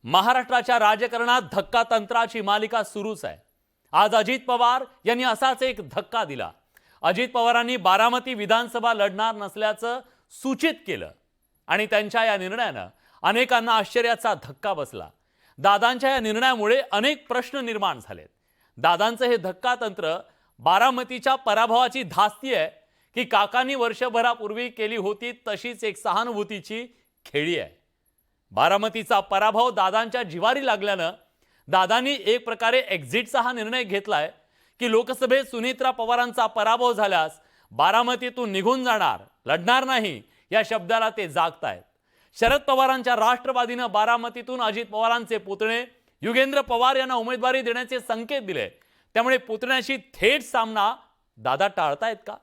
महाराष्ट्राच्या राजकारणात धक्का तंत्राची मालिका सुरूच आहे। आज अजित पवार यांनी असाच एक धक्का दिला। अजित पवारांनी बारामती विधानसभा लढणार नसल्याचं सूचित केलं आणि त्यांच्या या निर्णयानं अनेकांना आश्चर्याचा धक्का बसला। दादांच्या या निर्णयामुळे अनेक प्रश्न निर्माण झालेत। दादांचं हे धक्का तंत्र बारामतीच्या पराभवाची धास्ती आहे की काकांनी वर्षभरापूर्वी केली होती तशीच एक सहानुभूतीची खेळी आहे। बारामतीचा पराभव दादांच्या जिवारी लागल्यानं दादांनी एक प्रकारे एक्झिटचा हा निर्णय घेतलाय की लोकसभेत सुनेत्रा पवारांचा पराभव झाल्यास बारामतीतून निघून जाणार, लढणार नाही या शब्दाला ते जागतायत। शरद पवारांच्या राष्ट्रवादीनं बारामतीतून अजित पवारांचे पुतणे युगेंद्र पवार यांना उमेदवारी देण्याचे संकेत दिले। त्यामुळे पुतण्याशी थेट सामना दादा टाळतायत का?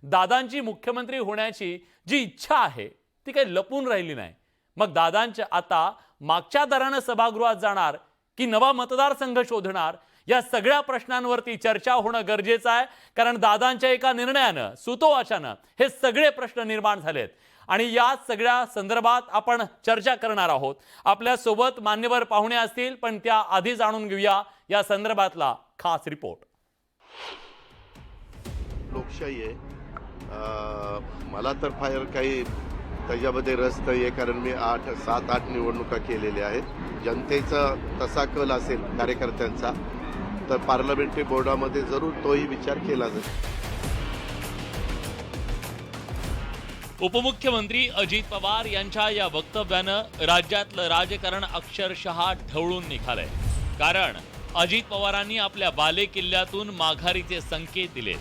दादांची मुख्यमंत्री होण्याची जी इच्छा आहे ती काही लपून राहिली नाही। मग दादांच्या आता मागच्या दारानं सभागृहात जाणार की नवा मतदारसंघ शोधणार, या सगळ्या प्रश्नांवरती चर्चा होणं गरजेचं आहे। कारण दादांच्या एका निर्णयानं सुतोवाचानं हे सगळे प्रश्न निर्माण झालेत आणि या सगळ्या संदर्भात आपण चर्चा करणार आहोत। आपल्या सोबत मान्यवर पाहुणे असतील, पण त्या आधी जाणून घेऊया या संदर्भातला खास रिपोर्ट। लोकशाही आहे, मला तर फार काही त्याच्यामध्ये रस नाही आहे, कारण मी 7-8 निवडणुका केलेल्या आहेत। जनतेचा तसा कल असेल कार्यकर्त्यांचा तर पार्लमेंटरी बोर्डामध्ये जरूर तोही विचार केला जाईल। उपमुख्यमंत्री अजित पवार यांच्या या वक्तव्यानं राज्यातलं राजकारण अक्षरशः ढवळून निघालंय। कारण अजित पवारांनी आपल्या बालेकिल्ल्यातून माघारीचे संकेत दिले।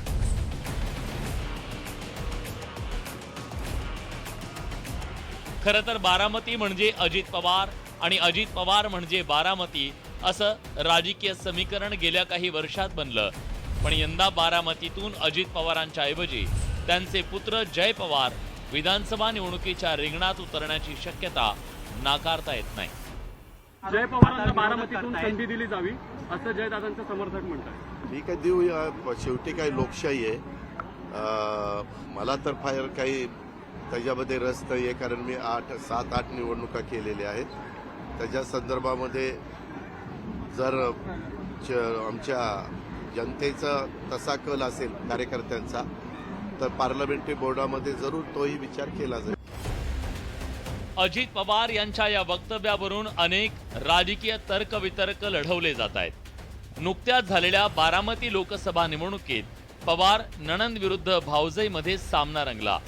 खरं तर बारामती म्हणजे अजित पवार आणि अजित पवार म्हणजे बारामती असं राजकीय समीकरण गेल्या काही वर्षात बनलं। पण यंदा बारामतीतून अजित पवारांच्या ऐवजी त्यांचे पुत्र जय पवार विधानसभा निवडणुकीच्या रिंगणात उतरण्याची शक्यता नाकारता येत नाही। जय पवारांना बारामतीतून संधी दिली जावी असं जयदादांचे समर्थक म्हणतात। मी काय देऊ, शेवटी काही लोकशाही आहे। मला तर फार काही त्याच्यामध्ये रस नाही आहे, कारण मी 7-8 निवडणुका केलेल्या आहेत। त्याच्या संदर्भामध्ये जर आमच्या जनतेचा तसा कल असेल कार्यकर्त्यांचा तर पार्लमेंटरी बोर्डामध्ये जरूर तोही विचार केला जाईल। अजित पवार यांच्या या वक्तव्यावरून अनेक राजकीय तर्कवितर्क लढवले जात आहेत। नुकत्याच झालेल्या बारामती लोकसभा निवडणुकीत पवार नणंद विरुद्ध भावजईमध्ये सामना रंगला।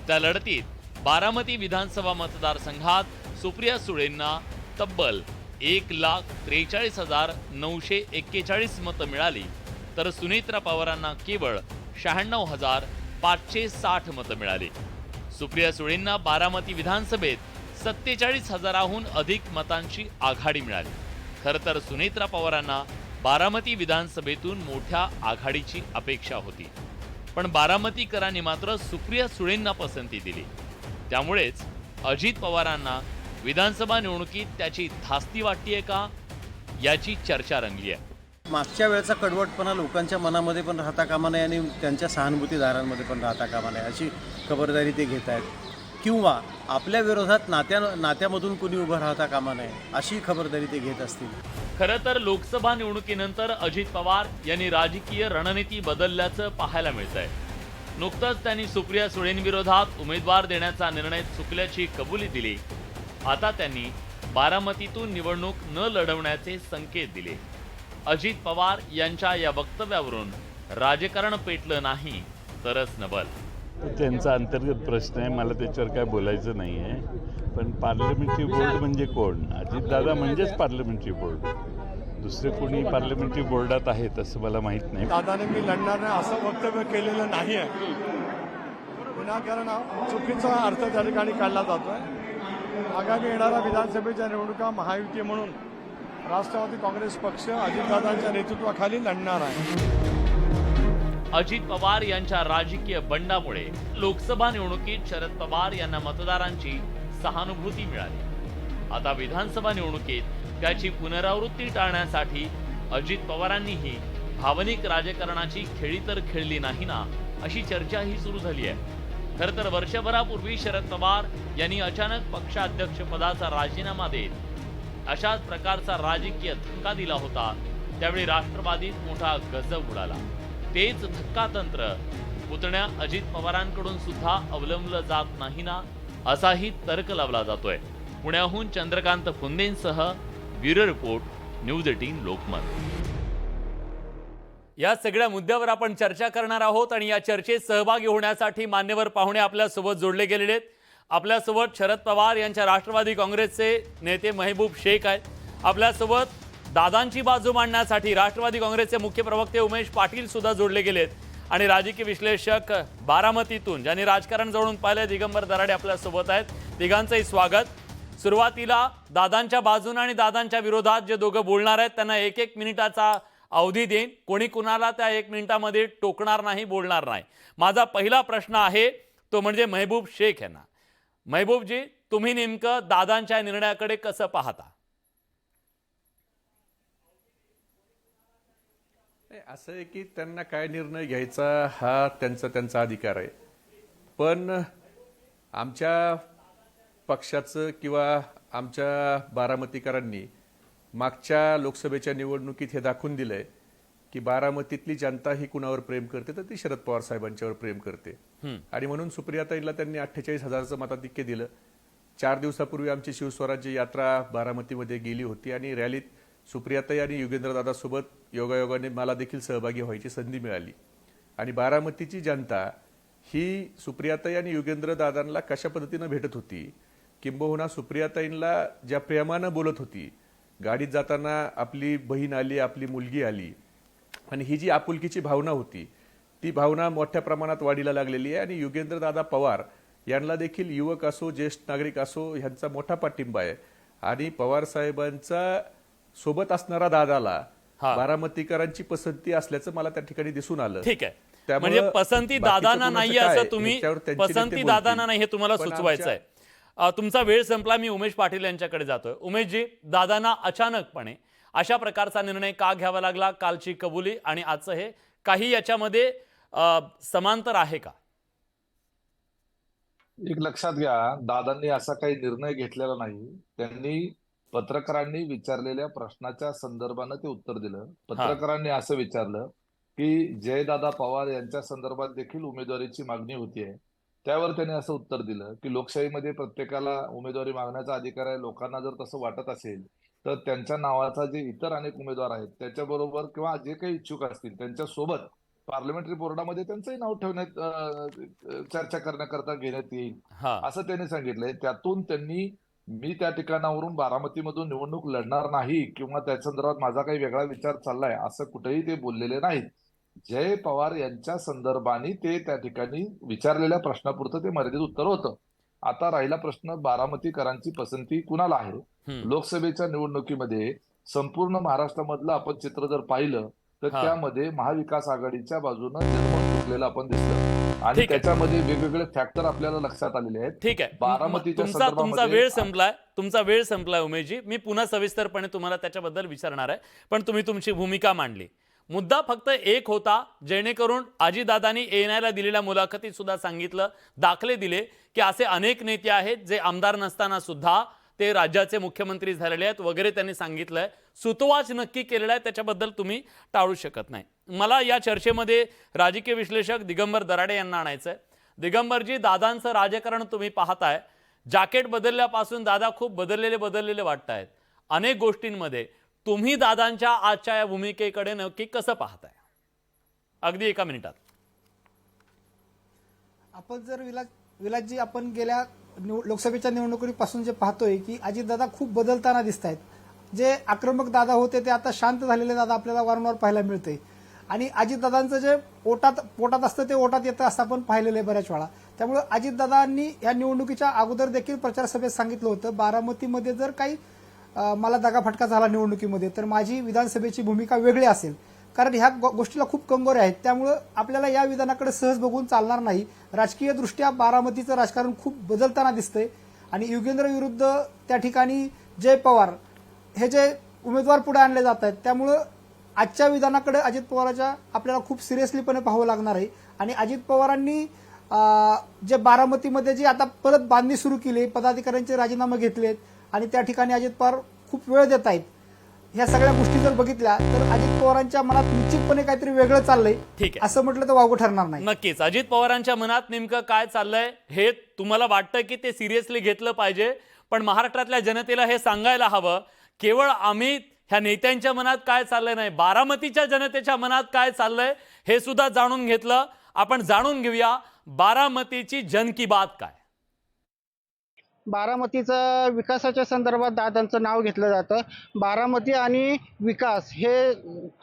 त्या लढतीत बारामती विधानसभा मतदारसंघात सुप्रिया सुळेंना तब्बल 1,43,941 मतं मिळाली, तर सुनेत्रा पवारांना केवळ 96,560 मतं मिळाली। सुप्रिया सुळेंना बारामती विधानसभेत 47,000हून अधिक मतांची आघाडी मिळाली। खरं तर सुनेत्रा पवारांना बारामती विधानसभेतून मोठ्या आघाडीची अपेक्षा होती, पण बारामतीकरांनी मात्र सुप्रिया सुळेंना पसंती दिली। त्यामुळेच अजित पवारांना विधानसभा निवडणुकीत त्याची धास्ती वाटतेय का याची चर्चा रंगली आहे। मागच्या वेळेचा कडवटपणा लोकांच्या मनामध्ये पण राहता कामा नये आणि त्यांच्या सहानुभूतीदारांमध्ये पण राहता कामा नये अशी खबरदारी ते घेत आहेत, किंवा आपल्या विरोधात नात्यामधून कुणी उभं राहता कामा नये अशी खबरदारी ते घेत असतील। खरं तर लोकसभा निवडणुकीनंतर अजित पवार यांनी राजकीय रणनीती बदलल्याचं पाहायला मिळतंय। नुकतंच त्यांनी सुप्रिया सुळेंविरोधात उमेदवार देण्याचा निर्णय चुकल्याची कबुली दिली। आता त्यांनी बारामतीतून निवडणूक न लढवण्याचे संकेत दिले। अजित पवार यांच्या या वक्तव्यावरून राजकारण पेटलं नाही तरच नबल। त्यांचा अंतर्गत प्रश्न आहे, मला त्याच्यावर काय बोलायचं नाही आहे। पण पार्लमेंटरी बोर्ड म्हणजे कोण? अजितदादा म्हणजेच पार्लमेंटरी बोर्ड, दुसरे कोणी पार्लमेंटरी बोर्डात आहेत असं मला माहीत नाही। दादाने मी लढणार नाही असं वक्तव्य केलेलं नाही आहे, विनाकारण चुकीचा अर्थ त्या ठिकाणी काढला जातोय। आगामी येणाऱ्या विधानसभेच्या निवडणुका महायुती म्हणून राष्ट्रवादी काँग्रेस पक्ष अजितदादांच्या नेतृत्वाखाली लढणार आहे। अजित पवार यांच्या राजकीय बंडामुळे लोकसभा निवडणुकीत शरद पवार यांना मतदारांची सहानुभूती मिळाली। आता विधानसभा निवडणुकीत त्याची पुनरावृत्ती टाळण्यासाठी अजित पवारांनीही भावनिक राजकारणाची खेळी तर खेळली नाही ना, अशी चर्चाही सुरू झाली आहे। खरं तर वर्षभरापूर्वी शरद पवार यांनी अचानक पक्षाध्यक्षपदाचा राजीनामा देत अशाच प्रकारचा राजकीय धक्का दिला होता, त्यावेळी राष्ट्रवादीत मोठा गजब उडाला. तेच धक्कातंत्र पुतण्या अजित पवारांकडून सुद्धा अवलंबलं जात नाही ना, असाही तर्क लावला जातोय. पुण्याहून चंद्रकांत फुंदेंसह ब्युरो रिपोर्ट, न्यूज 18 लोकमत. या सगळ्या मुद्द्यावर आपण चर्चा करणार आहोत आणि या चर्चेत सहभागी होण्यासाठी मान्यवर पाहुणे आपल्यासोबत जोडले गेलेले आहेत. आपल्यासोबत शरद पवार यांच्या राष्ट्रवादी काँग्रेसचे नेते महबूब शेख आहेत. आपल्यासोबत दादांची बाजू मांडण्यासाठी राष्ट्रवादी काँग्रेसचे मुख्य प्रवक्ते उमेश पाटील सुद्धा जोडले गेलेत आणि राजकीय विश्लेषक बारामतीतून ज्यांनी राजकारण जवळून पाहिले दिगंबर दराडे आपल्यासोबत आहेत. तिघांचंही स्वागत. सुरुवातीला दादांच्या बाजूने आणि दादांच्या विरोधात जे दोघं बोलणार आहेत त्यांना 1-1 मिनिटाचा अवधी देईन. कोणी कुणाला त्या 1 मिनिटामध्ये टोकणार नाही, बोलणार नाही. माझा पहिला प्रश्न आहे तो म्हणजे महबूब शेख यांना. महबूबजी, तुम्ही नेमकं दादांच्या निर्णयाकडे कसं पाहता? असं आहे की त्यांना काय निर्णय घ्यायचा हा त्यांचा अधिकार आहे. पण आमच्या पक्षाचं किंवा आमच्या बारामतीकरांनी मागच्या लोकसभेच्या निवडणुकीत हे दाखवून दिलंय की बारामतीतली जनता ही कुणावर प्रेम करते तर ती शरद पवार साहेबांच्यावर प्रेम करते. आणि म्हणून सुप्रियाताईंना त्यांनी 48,000चं मताधिक्य दिलं. 4 दिवसापूर्वी आमची शिवस्वराज्य यात्रा बारामतीमध्ये गेली होती आणि रॅलीत सुप्रियाताई आणि युगेंद्रदादासोबत योगायोगाने मला देखील सहभागी व्हायची संधी मिळाली. आणि बारामतीची जनता ही सुप्रियाताई आणि युगेंद्रदादांना कशा पद्धतीनं भेटत होती, किंबहुना सुप्रियाताईंना ज्या प्रेमानं बोलत होती, गाडीत जाताना आपली बहीण आली, आपली मुलगी आली, आणि ही जी आपुलकीची भावना होती ती भावना मोठ्या प्रमाणात वाढीला लागलेली आहे. आणि युगेंद्रदादा पवार यांना देखील युवक असो, ज्येष्ठ नागरिक असो, ह्यांचा मोठा पाठिंबा आहे. आणि पवार साहेबांचा सोबत असणारा दादाला बारामतीकरांची पसंती असल्याचं मला त्या ठिकाणी दिसून आलं. ठीक आहे, म्हणजे पसंती दादांना नाही असं तुम्ही, पसंती दादांना नाही हे तुम्हाला सुचवायचं आहे. तुमचा वेळ संपला. मी उमेश पाटील यांच्याकडे जातोय. उमेशजी, दादांना अचानकपणे अशा प्रकारचा निर्णय का घ्यावा लागला? कालची कबुली आणि आजचं हे, काही याच्यामध्ये समांतर आहे का? एक लक्षात घ्या, दादांनी असा काही निर्णय घेतलेला नाही. त्यांनी पत्रकारांनी विचारलेल्या प्रश्नाच्या संदर्भानं ते उत्तर दिलं. पत्रकारांनी असं विचारलं की जयदादा पवार यांच्या संदर्भात देखील उमेदवारीची मागणी होतीये. त्यावर त्यांनी असं उत्तर दिलं की लोकशाहीमध्ये प्रत्येकाला उमेदवारी मागण्याचा अधिकार आहे. लोकांना जर तसं वाटत असेल तर त्यांच्या नावाचा जे इतर अनेक उमेदवार आहेत त्याच्याबरोबर किंवा जे काही इच्छुक असतील त्यांच्यासोबत पार्लमेंटरी बोर्डामध्ये त्यांचंही नाव ठेवण्यात, चर्चा करण्याकरता घेण्यात येईल असं त्यांनी सांगितलंय. त्यातून त्यांनी मी त्या ठिकाणावरून बारामतीमधून निवडणूक लढणार नाही किंवा त्या संदर्भात माझा काही वेगळा विचार चाललाय असं कुठेही ते बोललेले नाहीत. जय पवार यांच्या संदर्भाने ते त्या ठिकाणी विचारलेल्या प्रश्नापुरतं ते मर्यादित उत्तर होतं. आता राहिला प्रश्न बारामतीकरांची पसंती कुणाला आहे. लोकसभेच्या निवडणुकीमध्ये संपूर्ण महाराष्ट्रामधलं आपण चित्र जर पाहिलं तर त्यामध्ये महाविकास आघाडीच्या बाजूनं जनमत फुटलेलं आपण दिसतं आणि त्याच्यामध्ये वेगवेगळे फॅक्टर आपल्याला लक्षात आलेले आहेत. ठीक आहे, बारामतीच्या तुमचा वेळ संपलाय उमेशजी. मी पुन्हा सविस्तरपणे तुम्हाला त्याच्याबद्दल विचारणार आहे, पण तुम्ही तुमची भूमिका मांडली. मुद्दा फक्त एक होता, जेणेकरून अजितदादांनी ANIला दिलेल्या मुलाखतीत सुद्धा सांगितलं, दाखले दिले की असे अनेक नेते आहेत जे आमदार नसताना सुद्धा ते राज्याचे मुख्यमंत्री झालेले आहेत वगैरे त्यांनी सांगितलंय. सुतोवाच नक्की केलेला आहे, त्याच्याबद्दल तुम्ही टाळू शकत नाही. मला या चर्चेमध्ये राजकीय विश्लेषक दिगंबर दराडे यांना आणायचं आहे. दिगंबरजी, दादांचं राजकारण तुम्ही पाहताय, जॅकेट बदलल्यापासून दादा खूप बदललेले वाटत आहेत अनेक गोष्टींमध्ये. तुम्ही दादांच्या आजच्या या भूमिकेकडे नक्की कसं पाहताय? अगदी 1 मिनिटात. आपण जर विलासजी आपण गेल्या लोकसभेच्या निवडणुकीपासून जे पाहतोय की अजितदादा खूप बदलताना दिसत आहेत. जे आक्रमक दादा होते ते आता शांत झालेले दादा आपल्याला वारंवार पाहायला मिळते. आणि अजितदादांचं जे पोटात असतं ते ओटात येतं असं आपण पाहिलेलं आहे बऱ्याच वेळा. त्यामुळे अजितदादांनी या निवडणुकीच्या अगोदर देखील प्रचार सभेत सांगितलं होतं, बारामतीमध्ये जर काही मला दगाफटका झाला निवडणुकीमध्ये तर माझी विधानसभेची भूमिका वेगळी असेल. कारण ह्या गोष्टीला खूप कंगोरे आहेत. त्यामुळं आपल्याला या विधानाकडे सहज बघून चालणार नाही. राजकीय दृष्ट्या बारामतीचं राजकारण खूप बदलताना दिसतंय आणि युगेंद्र विरुद्ध त्या ठिकाणी जय पवार हे जे उमेदवार पुढे आणले जात आहेत, त्यामुळं आजच्या विधानाकडे अजित पवारांच्या आपल्याला खूप सिरियसलीपणे पाहावं लागणार आहे. आणि अजित पवारांनी जे बारामतीमध्ये जी आता परत बांधणी सुरू केली, पदाधिकाऱ्यांचे राजीनामे घेतलेत आणि त्या ठिकाणी अजित पवार खूप वेळ देत आहेत, ह्या सगळ्या गोष्टी जर बघितल्या तर अजित पवारांच्या मनात निश्चितपणे काहीतरी वेगळं चाललंय, ठीक आहे. असं म्हटलं तर वावगं ठरणार नाही. नक्कीच अजित पवारांच्या मनात नेमकं काय चाललंय हे तुम्हाला वाटतं की ते सिरियसली घेतलं पाहिजे, पण महाराष्ट्रातल्या जनतेला हे सांगायला हवं, केवळ आम्ही ह्या नेत्यांच्या मनात काय चाललंय नाही, बारामतीच्या जनतेच्या मनात काय चाललंय हे सुद्धा जाणून घेतलं. आपण जाणून घेऊया बारामतीची जन की बात काय. बारामतीचा विकासाच्या संदर्भात दादांचं नाव घेतलं जातं. बारामती आणि विकास हे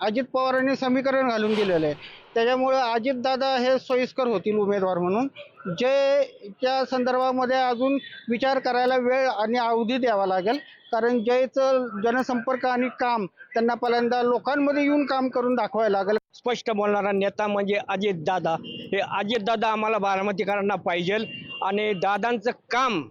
अजित पवारांनी समीकरण घालून दिलेलं आहे. त्याच्यामुळे अजितदादा हे सोयीस्कर होतील उमेदवार म्हणून. जे त्या संदर्भामध्ये अजून विचार करायला वेळ आणि अवधी द्यावा लागेल, कारण जयचं जनसंपर्क आणि काम त्यांना पहिल्यांदा लोकांमध्ये येऊन काम करून दाखवायला लागेल. स्पष्ट बोलणारा नेता म्हणजे अजितदादा. हे अजितदादा आम्हाला बारामतीकरांना पाहिजे आणि दादांचं काम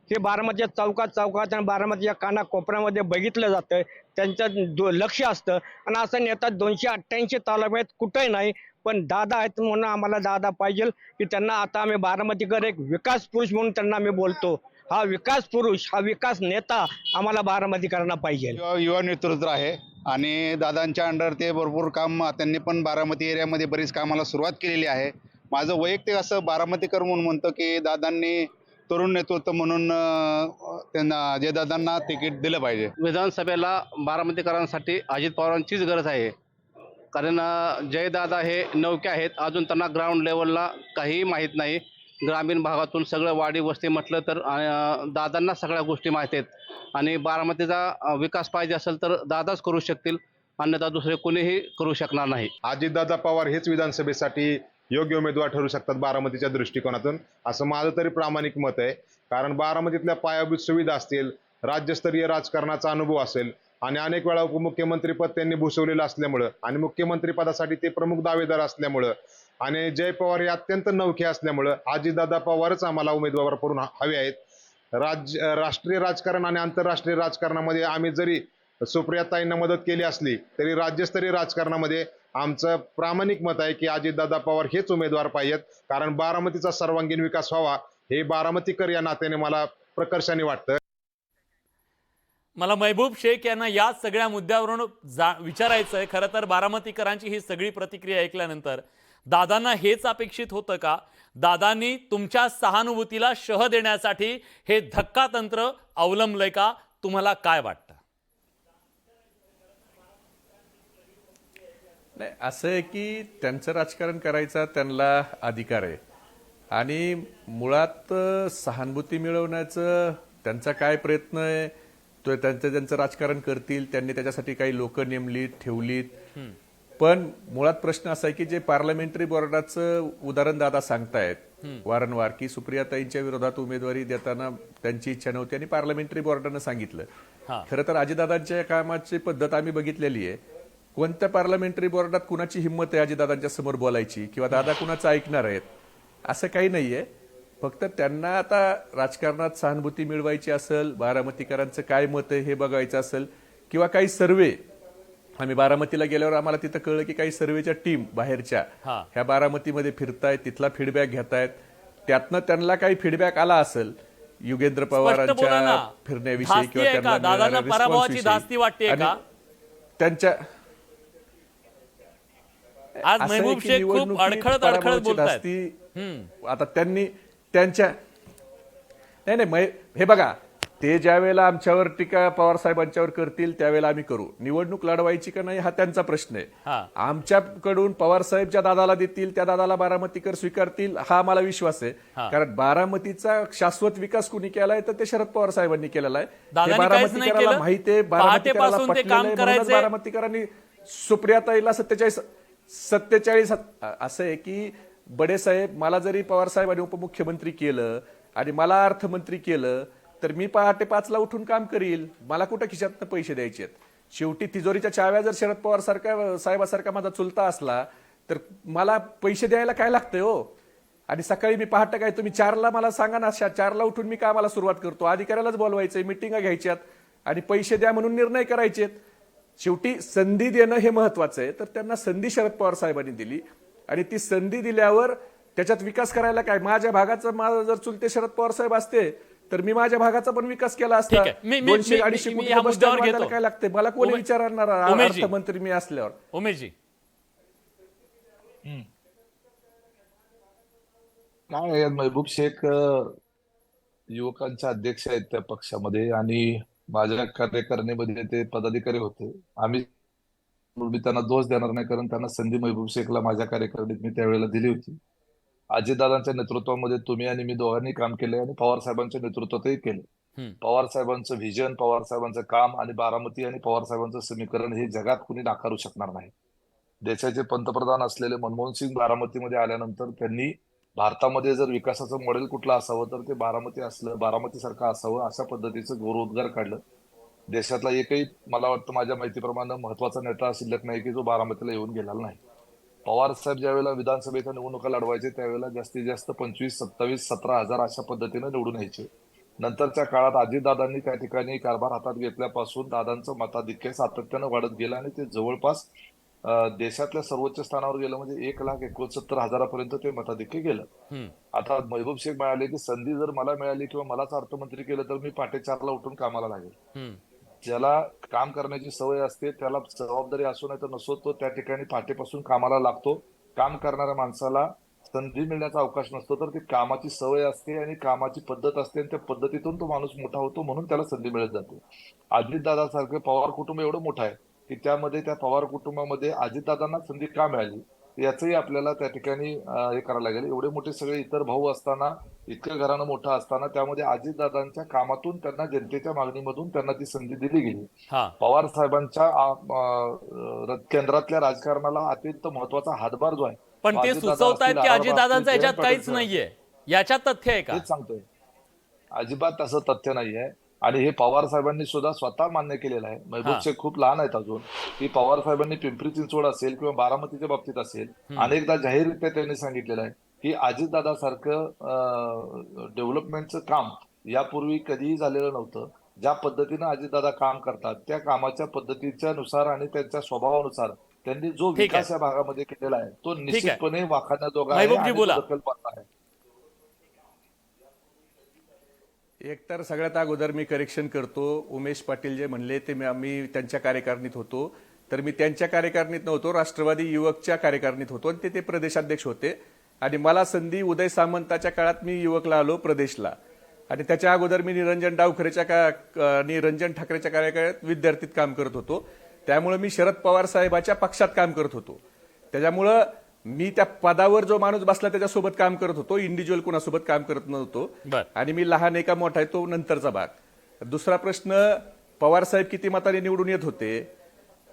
हे बारामतीच्या चौकात आणि बारामतीच्या कानाकोपऱ्यामध्ये बघितलं जातं. त्यांचं लक्ष असतं आणि असं नेता 288 तालुक्यात कुठंही नाही, पण दादा आहेत म्हणून आम्हाला दादा पाहिजे की त्यांना आता आम्ही बारामतीकर एक विकास पुरुष म्हणून त्यांना आम्ही बोलतो. हा विकास पुरुष, हा विकास नेता आम्हाला बारामतीकरांना पाहिजे. युवा नेतृत्व आहे आणि दादांच्या अंडर ते भरपूर काम, त्यांनी पण बारामती एरियामध्ये बरीच कामाला सुरुवात केलेली आहे. माझं वैयक्तिक असं बारामतीकर म्हणून म्हणतं की दादांनी तरुण नेतृत्व म्हणून त्यांना अजयदादांना तिकीट दिलं पाहिजे. विधानसभेला बारामतीकरांसाठी अजित पवारांचीच गरज आहे, कारण जयदादा हे नौके आहेत, अजून त्यांना ग्राउंड लेवलला काहीही माहीत नाही. ग्रामीण भागातून सगळं वाडी वस्ती म्हटलं तर दादांना सगळ्या गोष्टी माहीत आहेत आणि बारामतीचा विकास पाहिजे असेल तर दादाच करू शकतील, अन्यथा दुसरे कोणीही करू शकणार नाही. अजितदादा पवार हेच विधानसभेसाठी योग्य उमेदवार ठरू शकतात बारामतीच्या दृष्टिकोनातून, असं माझं तरी प्रामाणिक मत आहे. कारण बारामतीतल्या पायाभूत सुविधा असतील, राज्यस्तरीय राजकारणाचा अनुभव असेल आणि अनेक वेळा उपमुख्यमंत्रीपद त्यांनी भूषवलेलं असल्यामुळं आणि मुख्यमंत्रीपदासाठी ते प्रमुख दावेदार असल्यामुळं आणि जय पवार हे अत्यंत नवखे असल्यामुळं अजितदादा पवारच आम्हाला उमेदवार करून हवे आहेत. राष्ट्रीय राजकारण आणि आंतरराष्ट्रीय राजकारणामध्ये आम्ही जरी सुप्रियाताईंना मदत केली असली तरी राज्यस्तरीय राजकारणामध्ये आमचं प्रामाणिक मत आहे की अजितदादा पवार हेच उमेदवार पाहिजेत. कारण बारामतीचा सर्वांगीण विकास व्हावा हे बारामतीकर या नात्याने मला प्रकर्षाने वाटतं. मला महबूब शेख यांना या सगळ्या मुद्द्यावरून विचारायचं आहे. खरं तर बारामतीकरांची ही सगळी प्रतिक्रिया ऐकल्यानंतर दादांना हेच अपेक्षित होतं का? दादांनी तुमच्या सहानुभूतीला शह देण्यासाठी हे धक्का तंत्र अवलंबलंय का? तुम्हाला काय वाटतं? नाही, असं आहे की त्यांचं राजकारण करायचा त्यांना अधिकार आहे आणि मुळात सहानुभूती मिळवण्याचं त्यांचा काय प्रयत्न आहे तो त्यांचं राजकारण करतील. त्यांनी त्याच्यासाठी काही लोक नेमलीत ठेवलीत, पण मुळात प्रश्न असा आहे की जे पार्लमेंटरी बोर्डाचं उदाहरण दादा सांगतायत वारंवार की सुप्रियाताईंच्या विरोधात उमेदवारी देताना त्यांची इच्छा नव्हती आणि पार्लमेंटरी बोर्डानं सांगितलं. खरं तर अजितदादांच्या कामाची पद्धत आम्ही बघितलेली आहे. कोणत्या पार्लमेंटरी बोर्डात कुणाची हिंमत आहे अजितदादांच्या समोर बोलायची किंवा दादा कुणाचं ऐकणार आहेत असं काही नाहीये. फक्त त्यांना आता राजकारणात सहानुभूती मिळवायची असेल, बारामतीकरांचं काय मत आहे हे बघायचं असेल किंवा काही सर्वे, आम्ही बारामतीला गेल्यावर आम्हाला तिथं कळलं की काही सर्वेच्या टीम बाहेरच्या ह्या बारामतीमध्ये फिरतायत, तिथला फीडबॅक घेतायत. त्यातनं त्यांना काही फीडबॅक आला असेल युगेंद्र पवारांच्या फिरण्याविषयी किंवा त्यांना पराभवाची धास्ती वाटते का त्यांच्या. आज महबूब शेख खूप अडखळत बोलतायत. आता त्यांनी त्यांच्या नाही हे बघा, ते ज्या वेळेला आमच्यावर टीका पवार साहेबांच्यावर करतील त्यावेळेला आम्ही करू. निवडणूक लढवायची का नाही हा त्यांचा प्रश्न आहे. आमच्याकडून पवार साहेब ज्या दादाला देतील त्या दादाला बारामतीकर स्वीकारतील हा आम्हाला विश्वास आहे. कारण बारामतीचा शाश्वत विकास कुणी केलाय तर ते शरद पवार साहेबांनी केलेला आहे. बारामतीकराला माहिती आहे, बारामतीकरांनी सुप्रियाताईला 47 असं आहे की बडे साहेब मला जरी पवार साहेबांनी उपमुख्यमंत्री केलं आणि मला अर्थमंत्री केलं तर मी पहाटे 5ला उठून काम करील. मला कुठं खिशातनं पैसे द्यायचे आहेत. शेवटी तिजोरीच्या चाव्या जर शरद पवार साहेबासारखा माझा चुलता असला तर मला पैसे द्यायला काय लागतंय हो. आणि सकाळी मी पहाटे काय तुम्ही 4ला मला सांगा ना, 4ला उठून मी कामाला सुरुवात करतो. अधिकाऱ्यालाच बोलवायचंय, मिटिंगा घ्यायच्यात आणि पैसे द्या म्हणून निर्णय करायचेत. शेवटी संधी देणं हे महत्वाचं आहे. तर त्यांना संधी शरद पवार साहेबांनी दिली आणि ती संधी दिल्यावर त्याच्यात विकास करायला काय, माझ्या भागाचं माझं जर चुलते शरद पवार साहेब असते तर मी माझ्या भागाचा पण विकास केला असता. ठीक आहे. मी 200-250 मी कोटी ह्या बस मुद्द्यावर स्टँड घेतो. बांधायला काय लागते? मला कोणी विचारणार उमेशजी. अर्थमंत्री मी असल्यावर? उमेशजी, काय आहे, महबूब शेख युवकांचे अध्यक्ष आहेत त्या पक्षामध्ये आणि माझ्या कार्यकारिणीमध्ये ते पदाधिकारी होते. मी त्यांना दोष देणार नाही, कारण त्यांना संधी महबूब शेखला माझ्या कार्यकारिणीत मी त्यावेळेला दिली होती. अजितदादांच्या नेतृत्वामध्ये तुम्ही आणि मी दोघांनी काम केले आणि पवार साहेबांच्या नेतृत्वातही केले. पवार साहेबांचं व्हिजन, पवार साहेबांचं काम आणि बारामती आणि पवार साहेबांचं समीकरण हे जगात कुणी नाकारू शकणार नाही. देशाचे पंतप्रधान असलेले मनमोहन सिंग बारामतीमध्ये आल्यानंतर त्यांनी भारतामध्ये जर विकासाचं मॉडेल कुठलं असावं तर ते बारामती असलं, बारामतीसारखं असावं अशा पद्धतीचं गौरवोद्गार काढलं. देशातला एकही, मला वाटतं माझ्या माहितीप्रमाणे, महत्वाचा नेता शिल्लक नाही की जो बारामतीला येऊन गेलेला नाही. पवार साहेब ज्यावेळेला विधानसभेच्या निवडणुका लढवायचे त्यावेळेला जास्तीत जास्त 25, 27, 17,000 अशा पद्धतीने निवडून यायचे. नंतरच्या काळात अजितदादांनी त्या ठिकाणी कारभार हातात घेतल्यापासून दादांचं मताधिक्य सातत्यानं वाढत गेलं आणि ते जवळपास देशातल्या सर्वोच्च स्थानावर गेलं, म्हणजे 1,69,000 ते मताधिक्य गेलं. आता महबूब शेख म्हणाले की संधी जर मला मिळाली किंवा मलाच अर्थमंत्री केलं तर मी पहाटे 4ला उठून कामाला लागेल. ज्याला काम करण्याची सवय असते, त्याला जबाबदारी असो नाही तर नसो, तो त्या ठिकाणी पहाटेपासून कामाला लागतो. काम करणाऱ्या माणसाला संधी मिळण्याचा अवकाश नसतो, तर ती कामाची सवय असते आणि कामाची पद्धत असते आणि त्या पद्धतीतून तो माणूस मोठा होतो, म्हणून त्याला संधी मिळत जाते. अजितदादासारखं पवार कुटुंब एवढं मोठं आहे की त्यामध्ये, त्या पवार कुटुंबामध्ये अजितदादांना संधी का मिळाली याचंही आपल्याला त्या ठिकाणी हे करायला लागेल. एवढे मोठे सगळे इतर भाऊ असताना, इतकं घराणं मोठं असताना, त्यामध्ये अजितदादांच्या कामातून त्यांना, जनतेच्या मागणीमधून त्यांना ती संधी दिली गेली. पवार साहेबांच्या केंद्रातल्या राजकारणाला अत्यंत महत्वाचा हातभार जो आहे, पण ते सुचवतायत की अजितदादांचं याच्यात काहीच नाहीये. याच्यात तथ्य आहे का? हेच सांगतोय, अजिबात असं तथ्य नाहीये. आणि हे पवार साहेबांनी सुद्धा स्वतः मान्य केलेलं आहे. महबूब शेख खूप लहान आहेत अजून, की पवार साहेबांनी पिंपरी चिंचवड असेल किंवा बारामतीच्या बाबतीत असेल, अनेकदा जाहीररित्या त्यांनी सांगितलेलं आहे की अजितदादासारखं डेव्हलपमेंटचं काम यापूर्वी कधीही झालेलं नव्हतं. ज्या पद्धतीनं अजितदादा काम करतात त्या कामाच्या पद्धतीच्या नुसार आणि त्यांच्या स्वभावानुसार त्यांनी जो विकास या भागामध्ये केलेला आहे तो निश्चितपणे वाखाणण्याजोगा आहे आणि दखलपात्र आहे. एकतर सगळ्यात अगोदर मी करेक्शन करतो. उमेश पाटील जे म्हणले ते मी त्यांच्या कार्यकारिणीत होतो, तर मी त्यांच्या कार्यकारिणीत नव्हतो, राष्ट्रवादी युवकच्या कार्यकारिणीत होतो आणि ते प्रदेशाध्यक्ष होते. आणि मला संधी उदय सामंताच्या काळात मी युवकला आलो प्रदेशला, आणि त्याच्या अगोदर मी निरंजन ठाकरेच्या कार्यकाळात विद्यार्थीत काम करत होतो. त्यामुळे मी शरद पवार साहेबाच्या पक्षात काम करत होतो. त्याच्यामुळं मी त्या पदावर जो माणूस बसला त्याच्यासोबत काम करत होतो, इंडिव्हिज्युअल कुणासोबत काम करत नव्हतो. आणि मी लहान आहे का मोठा आहे तो नंतरचा भाग. दुसरा प्रश्न, पवार साहेब किती मताने निवडून येत होते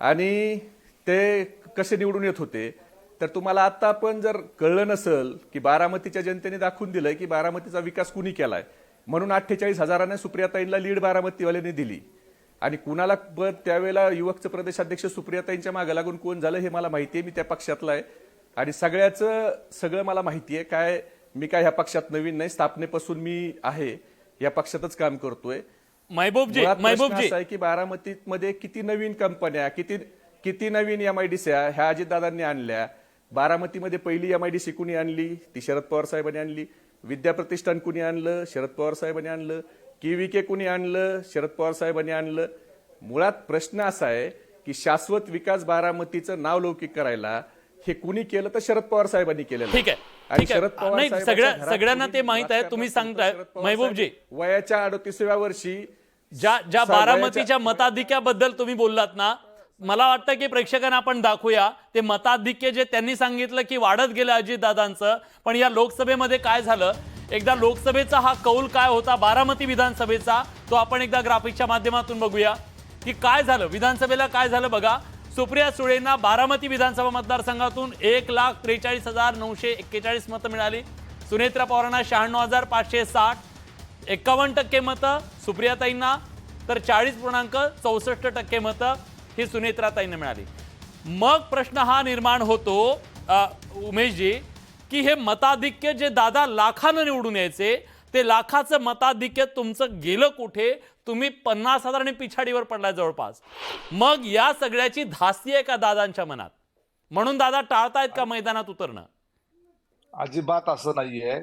आणि ते कसे निवडून येत होते, तर तुम्हाला आता पण जर कळलं नसेल की बारामतीच्या जनतेने दाखवून दिलंय की बारामतीचा विकास कुणी केलाय, म्हणून 48,000 सुप्रियाताईंना लीड बारामतीवाल्यांनी दिली. आणि कुणाला त्यावेळेला युवकचं प्रदेशाध्यक्ष सुप्रियाताईंच्या मागे लागून कोण झालं हे मला माहिती आहे. मी त्या पक्षातला आहे आणि सगळं मला माहिती आहे. मी काय ह्या पक्षात नवीन नाही, स्थापनेपासून मी आहे या पक्षातच काम करतोय. महबूबजी असं आहे की बारामतीमध्ये किती नवीन कंपन्या, किती नवीन MIDC ह्या अजितदादांनी आणल्या. बारामतीमध्ये पहिली MIDC कुणी आणली, ती शरद पवार साहेबांनी आणली. विद्या प्रतिष्ठान कुणी आणलं, शरद पवार साहेबांनी आणलं. KVK कुणी आणलं, शरद पवार साहेबांनी आणलं. मुळात प्रश्न असा आहे की शाश्वत विकास बारामतीचं नाव लौकिक करायला हे कुणी केलं तर शरद पवार साहेबांनी केलेलं. ठीक आहे. सगळ्यांना ते माहित आहे. तुम्ही सांगताय महबूबजी, वयाच्या 38व्या वर्षी ज्या बारामतीच्या मताधिक्याबद्दल तुम्ही बोललात ना, मला वाटतं की प्रेक्षकांना आपण दाखवूया ते मताधिक्य जे त्यांनी सांगितलं की वाढत गेलं अजितदादांचं. पण या लोकसभेमध्ये काय झालं, एकदा लोकसभेचा हा कौल काय होता बारामती विधानसभेचा तो आपण एकदा ग्राफिकच्या माध्यमातून बघूया की काय झालं. विधानसभेला काय झालं बघा. सुप्रिया सुळेंना बारामती विधानसभा मतदारसंघातून 1,43,941 मतं मिळाली. सुनेत्रा पवारांना 96,560, 51% मतं सुप्रियाताईंना, तर 40.64% मतं ही सुनेत्राताईंना मिळाली. मग प्रश्न हा निर्माण होतो उमेशजी की हे मताधिक्य जे दादा लाखानं निवडून यायचे, ते लाखाचं मताधिक्य तुमचं गेलं कुठे? तुम्ही 50,000 पिछाडीवर पडलाय जवळपास. मग या सगळ्याची धास्ती आहे का दादांच्या मनात, म्हणून दादा टाळतायत का मैदानात उतरणं? अजिबात असं नाहीये.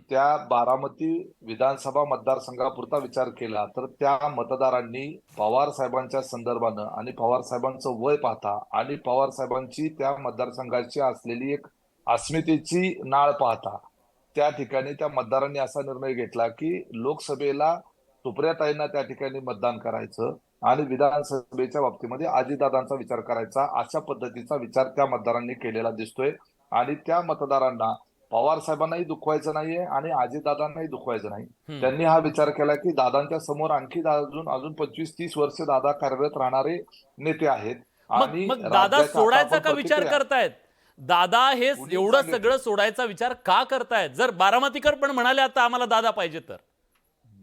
त्या बारामती विधानसभा मतदारसंघापुरता विचार केला तर त्या मतदारांनी पवार साहेबांच्या संदर्भानं आणि पवार साहेबांचं वय पाहता आणि पवार साहेबांची त्या मतदारसंघाची असलेली एक अस्मितेची नाळ पाहता त्या ठिकाणी त्या मतदारांनी असा निर्णय घेतला की लोकसभेला सुप्रियाताईंना त्या ठिकाणी मतदान करायचं आणि विधानसभेच्या बाबतीमध्ये अजितदादांचा विचार करायचा, अशा पद्धतीचा विचार त्या मतदारांनी केलेला दिसतोय. आणि त्या मतदारांना पवार साहेबांनाही दुखवायचं नाहीये आणि अजितदादांनाही दुखवायचं नाही. त्यांनी हा विचार केला की दादांच्या समोर आणखी अजून 25-30 वर्ष दादा कार्यरत राहणारे नेते आहेत. आणि मग दादा राज्याच्या सोडायचा आता का आपण विचार प्रतिक्रिया- करतायत? दादा हे एवढं सगळं सोडायचा विचार का करतायत? जर बारामतीकर पण म्हणाले आता आम्हाला दादा पाहिजे तर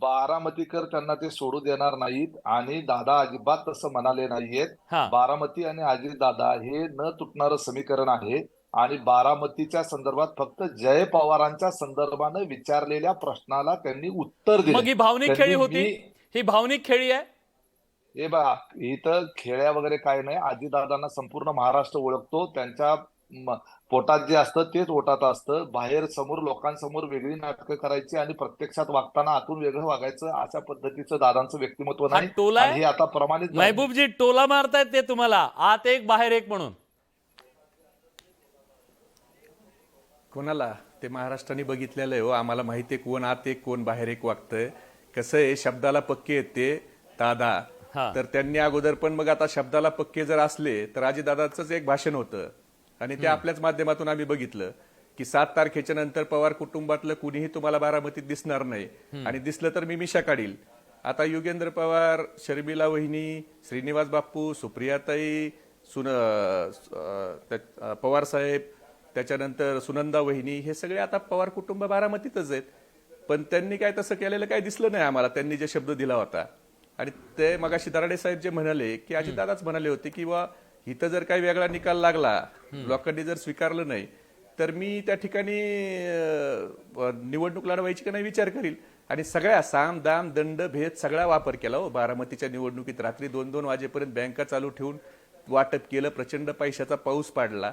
बारामतीकर त्यांना ते सोडू देणार नाहीत आणि दादा अजिबात तसं म्हणाले नाहीयेत. हा. बारामती आणि अजितदादा हे न तुटणारं समीकरण आहे आणि बारामतीच्या संदर्भात फक्त जय पवारांच्या संदर्भानं विचारलेल्या प्रश्नाला त्यांनी उत्तर दिले. मग ही भावनिक खेळी त्यांनी होती, ही भावनिक खेळी आहे. हे बघा इथं खेळ्या वगैरे काय नाही. अजितदादांना संपूर्ण महाराष्ट्र ओळखतो. त्यांच्या पोटात जे असतं तेच ओटात असतं. बाहेर समोर लोकांसमोर वेगळी नाटकं करायची आणि प्रत्यक्षात वागताना आतून वेगळं वागायचं, अशा पद्धतीचं दादांचं व्यक्तिमत्व नाही. टोला आहे? आणि हे आता प्रमाणित झालं. महबूबजी टोला मारतायत ते तुम्हाला, आत एक बाहेर एक म्हणून. कोणाला ते महाराष्ट्राने बघितलेलं आहे हो. आम्हाला माहिती आहे कोण आत एक कोण बाहेर एक वागतंय. कसं आहे, शब्दाला पक्के आहेत ते दादा. तर त्यांनी अगोदर पण मग आता शब्दाला पक्के जर असले तर अजितदादांचंच एक भाषण होतं आणि ते आपल्याच माध्यमातून आम्ही बघितलं की 7 तारखेच्या नंतर पवार कुटुंबातलं कुणीही तुम्हाला बारामतीत दिसणार नाही आणि दिसलं तर मी मिशा काढील. आता योगेंद्र पवार, शर्मिला वहिनी, श्रीनिवास बापू, सुप्रियाताई, पवार साहेब, त्याच्यानंतर सुनंदा वहिनी, हे सगळे आता पवार कुटुंब बारामतीतच आहेत. पण त्यांनी काय तसं केलेलं काही दिसलं नाही आम्हाला. त्यांनी जे शब्द दिला होता आणि ते मगाशी दराडे साहेब जे म्हणाले की अजितदादाच म्हणाले होते की इथं जर काही वेगळा निकाल लागला, लोकांनी जर स्वीकारलं नाही तर मी त्या ठिकाणी निवडणूक लढवायची का नाही विचार करील. आणि सगळ्या साम दाम दंड भेद सगळा वापर केला हो बारामतीच्या निवडणुकीत. रात्री 2-2 वाजेपर्यंत बँका चालू ठेवून वाटप केलं, प्रचंड पैशाचा पाऊस पाडला.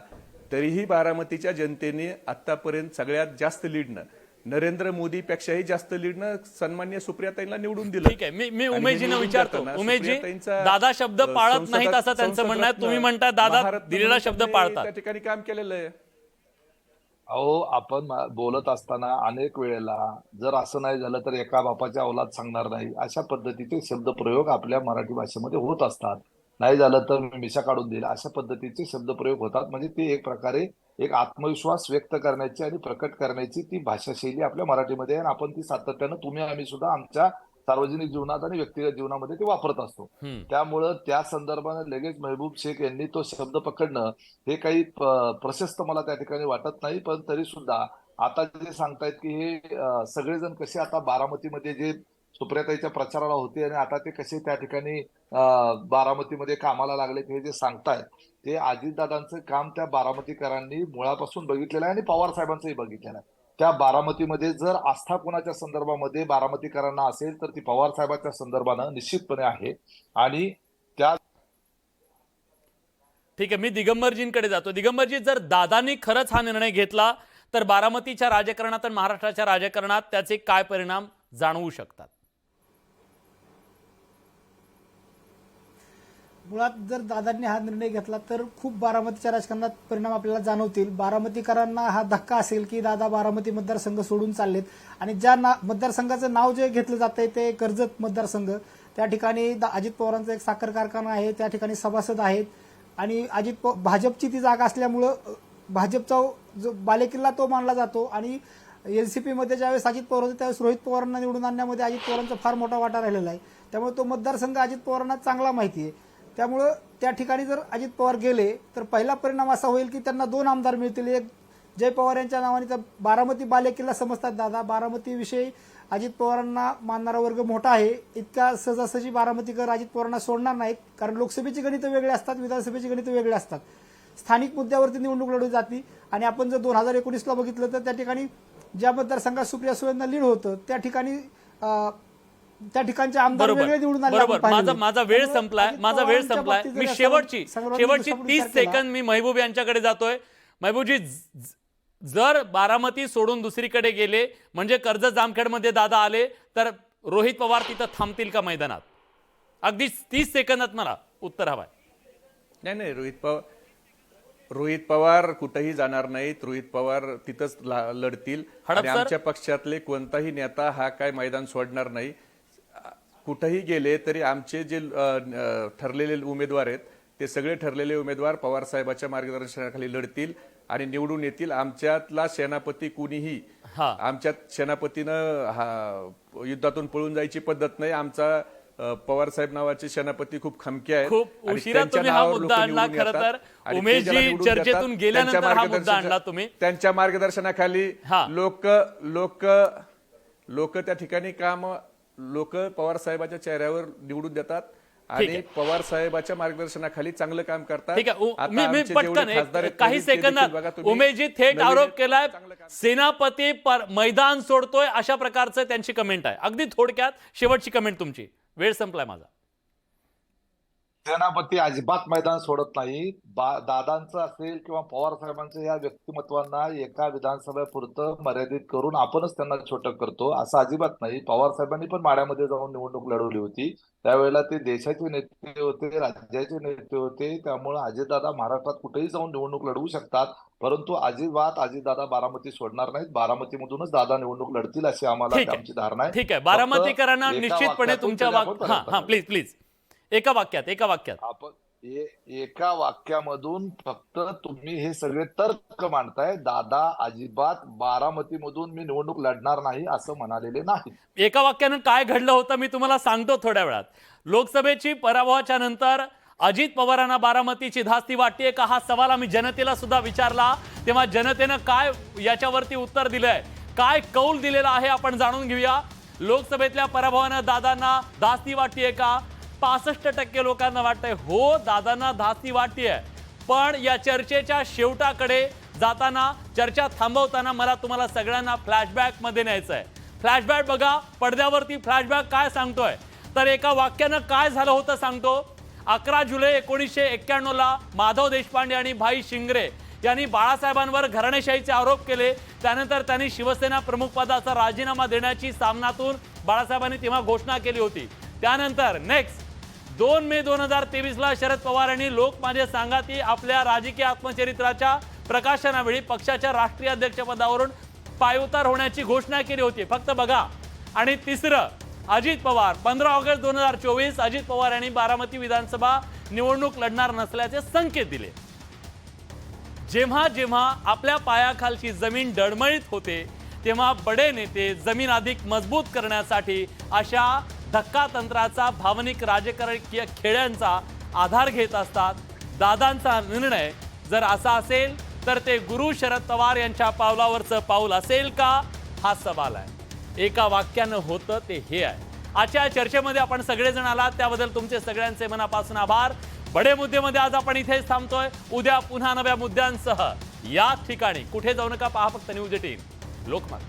तरीही बारामतीच्या जनतेने आतापर्यंत सगळ्यात जास्त लीडनं, नरेंद्र मोदी पेक्षाही जास्त लीडनं सन्मान्य सुप्रियाताईंना निवडून दिलं. ठीक आहे, मी उमेशजींना विचारतो. उमेशजी, दादा शब्द पाळत नाहीत असं त्यांचं म्हणणं आहे. तुम्ही म्हणता दादा दिलेला शब्द पाळतात. त्या ठिकाणी काम केलेलं आहे. अहो, आपण बोलत असताना अनेक वेळेला जर असं नाही झालं तर एका बापाच्या औलाद सांगणार नाही, अशा पद्धतीचे शब्दप्रयोग आपल्या मराठी भाषेमध्ये होत असतात. नाही झालं तर मी मिशा काढून देईल, अशा पद्धतीचे शब्दप्रयोग होतात. म्हणजे ते एक प्रकारे एक आत्मविश्वास व्यक्त करण्याची आणि प्रकट करण्याची ती भाषाशैली आपल्या मराठीमध्ये आहे आणि आपण ती सातत्यानं तुम्ही आम्ही सुद्धा आमच्या सार्वजनिक जीवनात आणि व्यक्तिगत जीवनामध्ये ते वापरत असतो. त्यामुळं त्या संदर्भाने लगेच महबूब शेख यांनी तो शब्द पकडणं हे काही प्रशस्त मला त्या ठिकाणी वाटत नाही. पण तरी सुद्धा आता जे सांगतायत की हे सगळेजण कसे आता बारामतीमध्ये जे सुप्रियाताईच्या प्रचाराला होते आणि आता ते कसे त्या ठिकाणी बारामतीमध्ये कामाला लागले, हे जे सांगतायत ते अजितदादांचं काम त्या बारामतीकरांनी मुळापासून बघितलेलं आहे आणि पवार साहेबांचंही बघितलेलं आहे. त्या बारामतीमध्ये जर आस्था कोणाच्या संदर्भामध्ये बारामतीकरांना असेल तर ती पवार साहेबांच्या संदर्भानं निश्चितपणे आहे. आणि त्या ठीक आहे, मी दिगंबरजींकडे जातो. दिगंबरजी, जर दादांनी खरंच हा निर्णय घेतला तर बारामतीच्या राजकारणात आणि महाराष्ट्राच्या राजकारणात त्याचे काय परिणाम जाणवू शकतात? मुळात जर दादांनी हा निर्णय घेतला तर खूप बारामतीच्या राजकारणात परिणाम आपल्याला जाणवतील. बारामतीकरांना हा धक्का असेल की दादा बारामती मतदारसंघ सोडून चाललेत आणि ज्या मतदारसंघाचं नाव जे घेतलं जातंय ते कर्जत मतदारसंघ, त्या ठिकाणी अजित पवारांचा एक साखर कारखाना आहे, त्या ठिकाणी सभासद आहेत आणि भाजपची ती जागा असल्यामुळं भाजपचा जो बालेकिल्ला तो मानला जातो. आणि एनसीपी मध्ये ज्यावेळेस अजित पवार होते त्यावेळेस रोहित पवारांना निवडून आणण्यामध्ये अजित पवारांचा फार मोठा वाटा राहिलेला आहे. त्यामुळे तो मतदारसंघ अजित पवारांना चांगला माहिती आहे. त्यामुळं त्या ठिकाणी जर अजित पवार गेले तर पहिला परिणाम असा होईल की त्यांना 2 आमदार मिळतील. एक जय पवार यांच्या नावाने तर बारामती बालेकिल्ला समजतात दादा. बारामतीविषयी अजित पवारांना मानणारा वर्ग मोठा आहे. इतका सहजासहजी बारामतीकर अजित पवारांना सोडणार नाहीत, कारण लोकसभेची गणितं वेगळे असतात, विधानसभेची गणितं वेगळे असतात. स्थानिक मुद्द्यावरती निवडणूक लढवली जाते आणि आपण जर 2019ला बघितलं तर त्या ठिकाणी ज्या मतदारसंघात सुप्रिया सुळेंना लीड होतं त्या ठिकाणचे आमदार वेगळे निवडून आले. माझा वेळ संपलाय. मी शेवटची 30 सेकंद मी महबूब यांच्याकडे जातोय. महबूबजी, जर बारामती सोडून दुसरीकडे गेले म्हणजे कर्जत जामखेडमध्ये दादा आले तर रोहित पवार तिथं थांबतील का मैदानात? अगदी 30 सेकंदात मला उत्तर हवंय. नाही, रोहित पवार कुठेही जाणार नाहीत. रोहित पवार तिथंच लढतील. हडप आणि सर. आमच्या पक्षातले कोणताही नेता हा काय मैदान सोडणार नाही. कुठेही गेले तरी आमचे जे ठरलेले उमेदवार आहेत ते सगळे ठरलेले उमेदवार पवार साहेबाच्या मार्गदर्शनाखाली लढतील आणि निवडून येतील. आमच्यातला सेनापती कुणीही आमच्यात सेनापतीनं युद्धातून पळून जायची पद्धत नाही. आमचा पवार साहेब नावाचे सेनापती खूप खमके आहेत. खूप उशिरा तुम्ही हा मुद्दा आणला. खरं तर उमेशजी चर्चेतून गेल्यानंतर हा मुद्दा आणला तुम्ही. त्यांच्या मार्गदर्शनाखाली लोक त्या ठिकाणी लोक पवार साहेबाच्या चेहऱ्यावर निवडून देतात आणि पवार साहेबाच्या मार्गदर्शनाखाली चांगलं काम करतात. ठीक आहे, मी पटकन काही सेकंदात उमेशजी थेट आरोप केलाय सेनापती मैदान सोडतोय अशा प्रकारचं त्यांची कमेंट आहे. अगदी थोडक्यात शेवटची कमेंट तुमची. वेळ संपलाय माझा. सेनापती अजिबात मैदान सोडत नाही. दादांचं असेल किंवा पवार साहेबांचं या व्यक्तिमत्वांना एका विधानसभेपुरतं मर्यादित करून आपणच त्यांना छोटं करतो असं अजिबात नाही. पवार साहेबांनी पण माड्यामध्ये जाऊन निवडणूक लढवली होती. त्यावेळेला ते देशाचे नेते होते, राज्याचे नेते होते. त्यामुळे अजितदादा महाराष्ट्रात कुठेही जाऊन निवडणूक लढवू शकतात. परंतु अजितदादा बारामती सोडणार नाहीत. बारामतीमधूनच दादा निवडणूक लढतील अशी आम्हाला आमची धारणा आहे. ठीक आहे, बारामतीकरांना निश्चितपणे तुमच्या प्लीज एका वाक्यात आपण एका वाक्यामधून फक्त तुम्ही हे सगळे तर्क मांडताय. दादा अजिबात बारामतीमधून मी निवडणूक लढणार नाही असं म्हणालेले नाही. एका वाक्यानं काय घडलं होतं मी तुम्हाला सांगतो थोड्या वेळात. लोकसभेची पराभवाच्या नंतर अजित पवारांना बारामतीची धास्ती वाटते का हा सवाल आम्ही जनतेला सुद्धा विचारला. तेव्हा जनतेनं काय याच्यावरती उत्तर दिलंय, काय कौल दिलेला आहे आपण जाणून घेऊया. लोकसभेतल्या पराभवानं दादांना धास्ती वाटते का? 65% लोकांना वाटतंय हो दादांना धास्ती वाटतेय. पण या चर्चेच्या शेवटाकडे जाताना, चर्चा थांबवताना मला तुम्हाला सगळ्यांना फ्लॅशबॅक मध्ये न्यायचं आहे. फ्लॅशबॅक बघा पडद्यावरती. फ्लॅशबॅक काय सांगतोय तर एका वाक्यानं काय झालं होतं सांगतो. 11 जुलै 1991 माधव देशपांडे आणि भाई शिंगरे यांनी बाळासाहेबांवर घराणेशाहीचे आरोप केले. त्यानंतर त्यांनी शिवसेना प्रमुख पदाचा राजीनामा देण्याची सामनातून बाळासाहेबांनी तेव्हा घोषणा केली होती. त्यानंतर नेक्स्ट 2 मे 2023 शरद पवार यांनी लोकमान्य सांगाती आपल्या राजकीय आत्मचरित्राच्या प्रकाशनावेळी पक्षाच्या राष्ट्रीय अध्यक्षपदावरून पायउतार होण्याची घोषणा केली होती. फक्त बघा. आणि तिसरं अजित पवार 15 ऑगस्ट 2024 अजित पवार यांनी बारामती विधानसभा निवडणूक लढणार नसल्याचे संकेत दिले. जेव्हा जेव्हा आपल्या पायाखालची जमीन डळमळीत होते तेव्हा बडे नेते जमीन अधिक मजबूत करण्यासाठी अशा धक्कातंत्राचा भावनिक राजकीय खेळ्यांचा आधार घेत असतात. दादांचा निर्णय जर असा असेल तर ते गुरु शरद पवार यांच्या पावलावरचं पाऊल असेल का हा सवाल आहे. एका वाक्यानं होतं ते हे आहे. आजच्या चर्चेमध्ये आपण सगळेजण आलात त्याबद्दल तुमचे सगळ्यांचे मनापासून आभार. बडे मुद्देमध्ये आज आपण इथेच थांबतोय. उद्या पुन्हा नव्या मुद्द्यांसह या ठिकाणी कुठे जाऊ नका. पहा फक्त न्यूज 18 लोकमत.